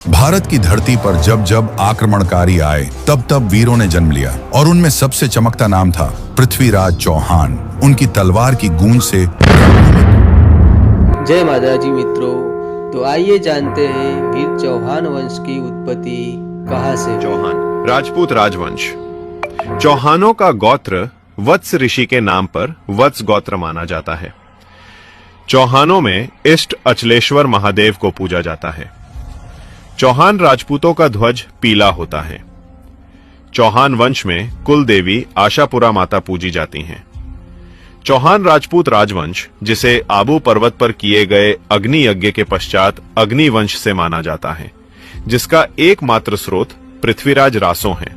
भारत की धरती पर जब जब आक्रमणकारी आए तब तब वीरों ने जन्म लिया और उनमें सबसे चमकता नाम था पृथ्वीराज चौहान। उनकी तलवार की गूंज से जय माता जी मित्रों, तो आइए जानते हैं वीर चौहान वंश की उत्पत्ति कहां से। चौहान राजपूत राजवंश। चौहानों का गोत्र वत्स ऋषि के नाम पर वत्स गोत्र माना जाता है। चौहानों में इष्ट अचलेश्वर महादेव को पूजा जाता है। चौहान राजपूतों का ध्वज पीला होता है। चौहान वंश में कुल देवी आशापुरा माता पूजी जाती हैं। चौहान राजपूत राजवंश, जिसे आबू पर्वत पर किए गए अग्नि यज्ञ के पश्चात अग्नि वंश से माना जाता है, जिसका एकमात्र स्रोत पृथ्वीराज रासो हैं।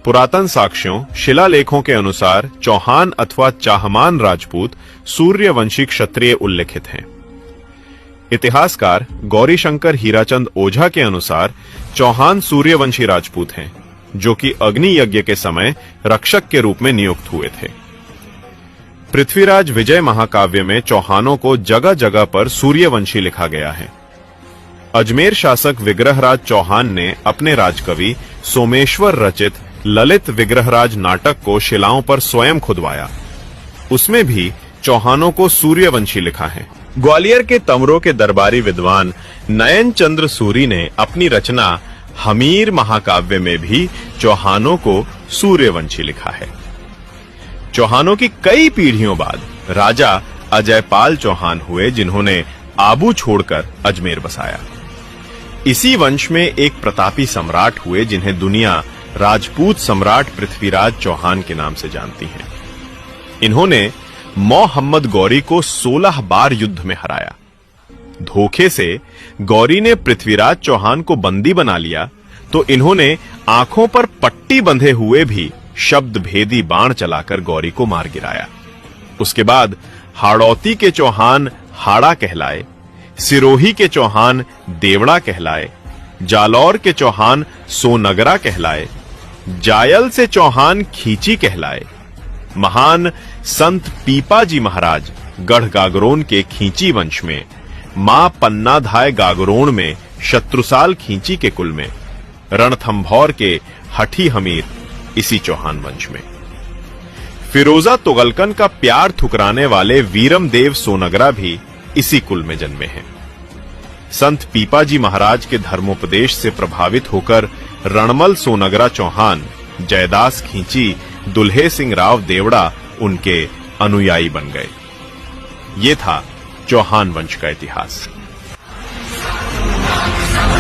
पुरातन साक्ष्यों, शिलालेखों के अनुसार चौहान अथवा चाहमान राजपूत सूर्यवंशी क्षत्रिय उल्लिखित हैं। इतिहासकार गौरीशंकर हीराचंद ओझा के अनुसार चौहान सूर्यवंशी राजपूत हैं, जो कि अग्नि यज्ञ के समय रक्षक के रूप में नियुक्त हुए थे। पृथ्वीराज विजय महाकाव्य में चौहानों को जगह जगह पर सूर्यवंशी लिखा गया है। अजमेर शासक विग्रहराज चौहान ने अपने राजकवि सोमेश्वर रचित ललित विग्रहराज नाटक को शिलाओं पर स्वयं खुदवाया। उसमें भी चौहानों को सूर्यवंशी लिखा है। ग्वालियर के तमरों के दरबारी विद्वान नयन चंद्र सूरी ने अपनी रचना हमीर महाकाव्य में भी चौहानों को सूर्यवंशी लिखा है। चौहानों की कई पीढ़ियों बाद राजा अजयपाल चौहान हुए, जिन्होंने आबू छोड़कर अजमेर बसाया। इसी वंश में एक प्रतापी सम्राट हुए, जिन्हें दुनिया राजपूत सम्राट पृथ्वीराज चौहान के नाम से जानती है। इन्होंने मोहम्मद गौरी को 16 बार युद्ध में हराया। धोखे से गौरी ने पृथ्वीराज चौहान को बंदी बना लिया, तो इन्होंने आंखों पर पट्टी बंधे हुए भी शब्द भेदी बाण चलाकर गौरी को मार गिराया। उसके बाद हाड़ौती के चौहान हाड़ा कहलाए, सिरोही के चौहान देवड़ा कहलाए, जालौर के चौहान सोनगरा कहलाए, जायल से चौहान खींची कहलाए। महान संत पीपाजी महाराज गढ़ गागरोन के खींची वंश में, मां पन्नाधाय गागरोन में शत्रुसाल खींची के कुल में, रणथंभौर के हठी हमीर इसी चौहान वंश में। फिरोजा तुगलकन का प्यार ठुकराने वाले वीरम देव सोनगरा भी इसी कुल में जन्मे हैं। संत पीपाजी महाराज के धर्मोपदेश से प्रभावित होकर रणमल सोनगरा चौहान, जयदास खींची, दुल्हे सिंह राव देवड़ा उनके अनुयायी बन गए। ये था चौहान वंश का इतिहास।